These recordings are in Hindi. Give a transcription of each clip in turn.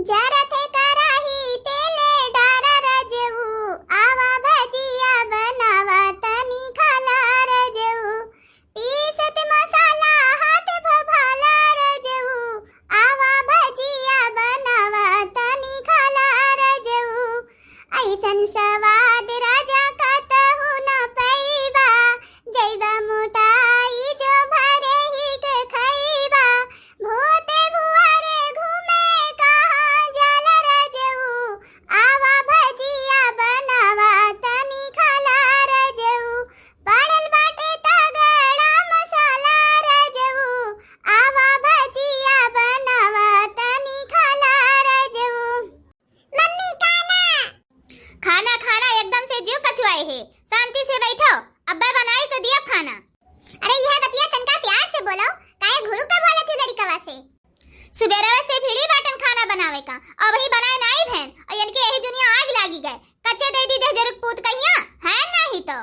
जरा थे कराही तेले डारा रजऊ आवा भजिया बनावा तनी खाला रजऊ पीसत मसाला हाथ भभाला रजऊ आवा भजिया बनावा तनी खाला रजऊ ऐसन सवाद राजा कतहु न पैबा जैबा मोटाई जो भरे ही के खैबा भोते भुआरे घूमे कहाँ जाला रजऊ आवा भजिया बनावा तनी खाला रजऊ पड़ल बाटे तगड़ा मसाला रजऊ आवा भजिया बनावा तनी खाला रजऊ। मम्मी खाना खाना एकदम से जीव कचुआए है। शांति से बैठो, अब्बा बनाई तो दिया खाना। अरे यह बतिया तनका प्यार से बोलो, काहे घुरु का बोला थी लड़कवा से। सुबेरवा से भिड़ी बाटन खाना बनावे का और वही बनाए नाई भैन और इनके यही दुनिया आग लागी गए। कच्चे दे दी दे जरूर पूत कहिया है नहीं तो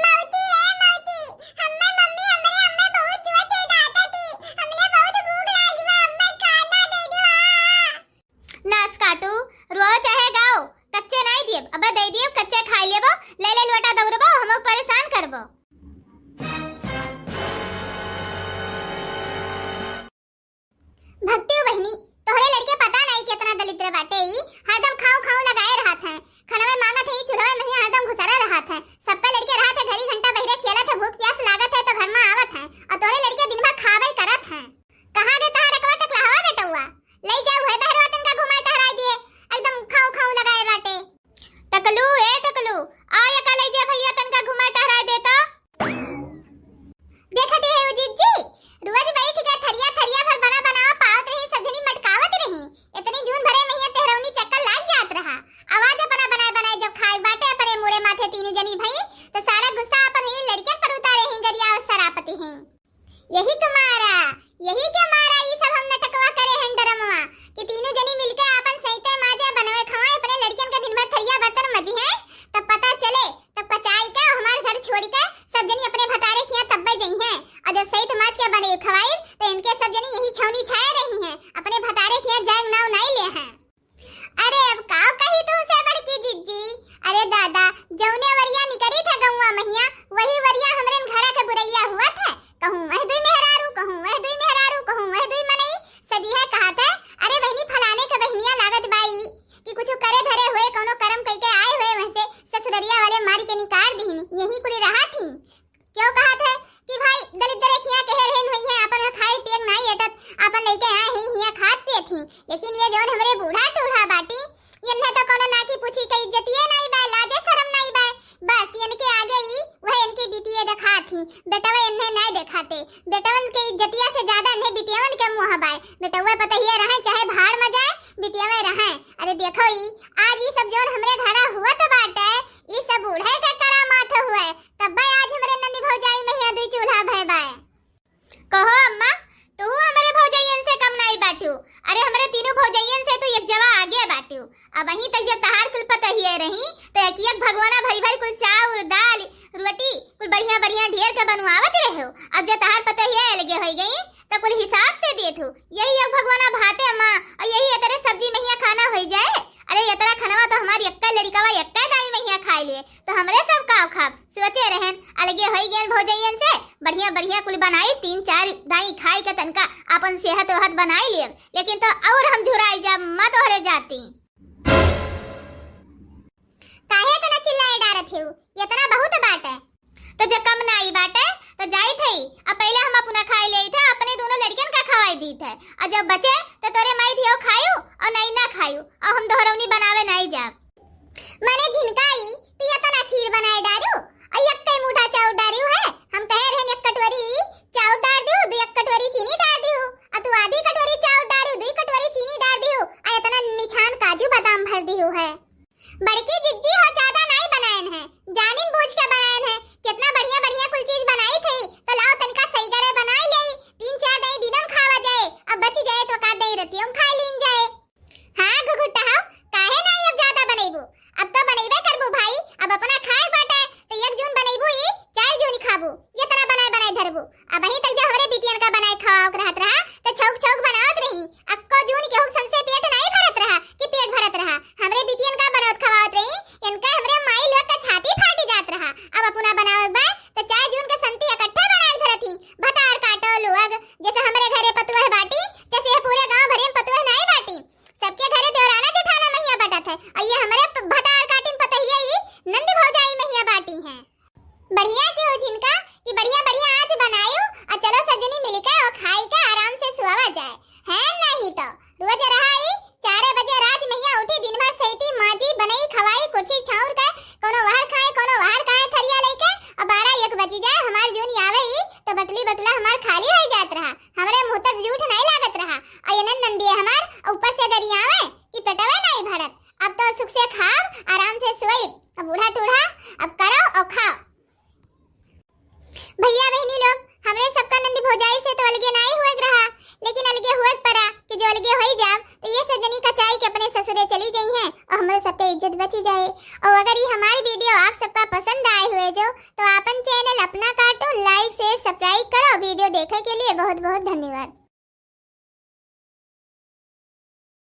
मौसी है मौसी हम्मे मम्मी हमरे अम्मे बहुत जुआ से डांटा थी हमने बहुत भूख लागी बा अम्मे खाना दे दो। नास काटू रोज चाहे गाओ कच्चे नहीं दिए अब दे दिए कच्चे खाई लेबो ले ले लोटा दौड़बो हमो परेशान करबो। भक्ति बहनी तोहरे लड़के पता नहीं कितना दलिद्र बाटे ई हरदम खाऊ खाऊ लगाए रहत है खाना में मांगत है चूल्हा में ही हरदम घुसरा रहत है सबका लड़के रहत है घड़ी घंटा बहिरे खेलत है भूख प्यास लागत है तो घर में आवत है और तोहरे लड़के दिन भर खावे करत है। कहां दे तारा रखवा टकला हवा बेटवा ले जाओ है बहरवा तनका घुमाए टहराई दिए एकदम खाऊ खाऊ लगाए बाटे। टकलू ए टकलू आया का ले जा भैया तनका घुमाए टहराई देता देखती है उजीत जी रोज बैठ के थरिया थरिया भर बना बना पावत रही सजनी मटकावत रही इतनी जून भरे में ये तेहरौनी चक्कर लाग जात रहा आवाज अपना बनाए बनाए जब खाए बाटे अपने मुड़े माथे तीन जनी भई तो सारा गुस्सा अपन ही लड़के पर उतारे ही गरिया और सरापति हैं यही के मारा ये सब हम नटकवा करे हैं डरमवा कि तीनों जनी मिलके अपन सहिते माजे बनवे खवाए अपने लड़कन के दिन भर थरिया बर्तन मजी है तब पता चले तब पचाई के हमारे घर छोड़ के सब जनी अपने भतारे खिया तब्बे जई हैं और जब सहित माज के बने खवाई तो इनके सब जनी यही छौनी छाए रही हैं अपने भतारे खिया जाग नाव नहीं ले हैं। अरे अब काव कही तू से बड़की जिज्जी अरे दादा जौने वरिया निकरी था गौवा महिया वही वरिया हमरे घरा के बुरैया हुआ था कहूं वह दुई मेहरारू कहूं वह दुई मेहरारू कहूं वह दुई मनई सभी है कहा था अरे बहनी फलाने के बहनिया लागत बाई कि कुछ करे धरे हुए कोनो कर्म करके आए हुए वैसे ससुररिया वाले मार के निकाल दीनी यही कुली रहा थी क्यों कहा था कि भाई दलिद्र खिया के हेरहन हुई है अपन खाए टेक नहीं एटत अपन लेके आए हैं हिया खात पे थी लेकिन ये जोन हमरे बूढ़ा टूढ़ा बाटी इन्हें तो कोनो ना की पूछी के इज्जतिए नहीं बा लाजे शर्म नहीं बा बस इनके आगे ही वह इनकी बिटिया दिखा थी बेटवा इन्हें नहीं दिखाते बेटवन के इज्जतिया से ज्यादा इन्हें बिटियावन के मुंह बाय बेटवा पता ही रहे चाहे भाड़ में जाए बिटिया में रहे। अरे देखो ई आज ये सब जोन हमरे घरा हुआ तो बाटे ई सब बूढ़े के करामात हुए तब भाई आज हमरे नंदी भौजाई में ही दुई चूल्हा भय बाय कहो अम्मा तू हमारे भौजाइयन से कम नहीं बाटू अरे हमारे तीनों भौजाइयन से तो एक जवा आगे बाटू अब वहीं तक जब तहार कुल पता ही रही तो एक भगवाना भरी भरी कुल चावल दाल रोटी कुल बढ़िया बढ़िया ढेर के बनवावत रहो अब जब तहार पता ही अलगे हो गई तो कुल हिसाब से दे थू यही एक भगवाना भाते अम्मा और यही तरह सब्जी में ही खाना हो जाए। अरे ये तरह खाना तो हमारी एक्का लड़कावा एक्का दाई में ही खा लिए तो हमरे सब काव खाब सोचे रहन अलगे हो गए भौजाइयन से बढ़िया बढ़िया कुल बनाई 3-4 दाई खाई के तनका अपन सेहत वहत बनाई लिए लेकिन तो और हम झुराई जब मत ओहरे जाती काहे तना चिल्लाए डारत हो ये तना बहुत बात है तो जब कम ना आई बाटे तो जाई थई अब पहले हम अपना खाई ले थे अपने दोनों लड़कियन का खवाई दी थे और जब बचे तो तोरे माई धियो खायू और नहीं ना खायू और हम दोहरौनी बनावे नहीं जाब माने झिनकाई तो ये तना खीर बनाए डारू और एक कई मुठा चाउर डारू है हम कह रहे एक कटोरी चाउर डाल दियो दो एक कटोरी चीनी डाल दियो और तू आधी कटोरी चाउर डारू दो कटोरी चीनी डाल दियो और इतना निछान काजू बादाम भर दियो है बड़की जिज्जी हो ज्यादा नहीं बनाएन है जानिन बूझ के बनाएन है कितना बढ़िया बढ़िया कुल चीज बनाई थी तो लाओ तनका सही करे बनाई ले 3-4 दई दिनम खावा जाए अब बच जाए तो का दई रहती हम खा घरे चली गई हैं और हमारे सबके इज्जत बची जाए। और अगर ये हमारी वीडियो आप सबका पसंद आए हुए जो तो अपन चैनल अपना कार्टून लाइक शेयर सब्सक्राइब करो। वीडियो देखने के लिए बहुत बहुत धन्यवाद।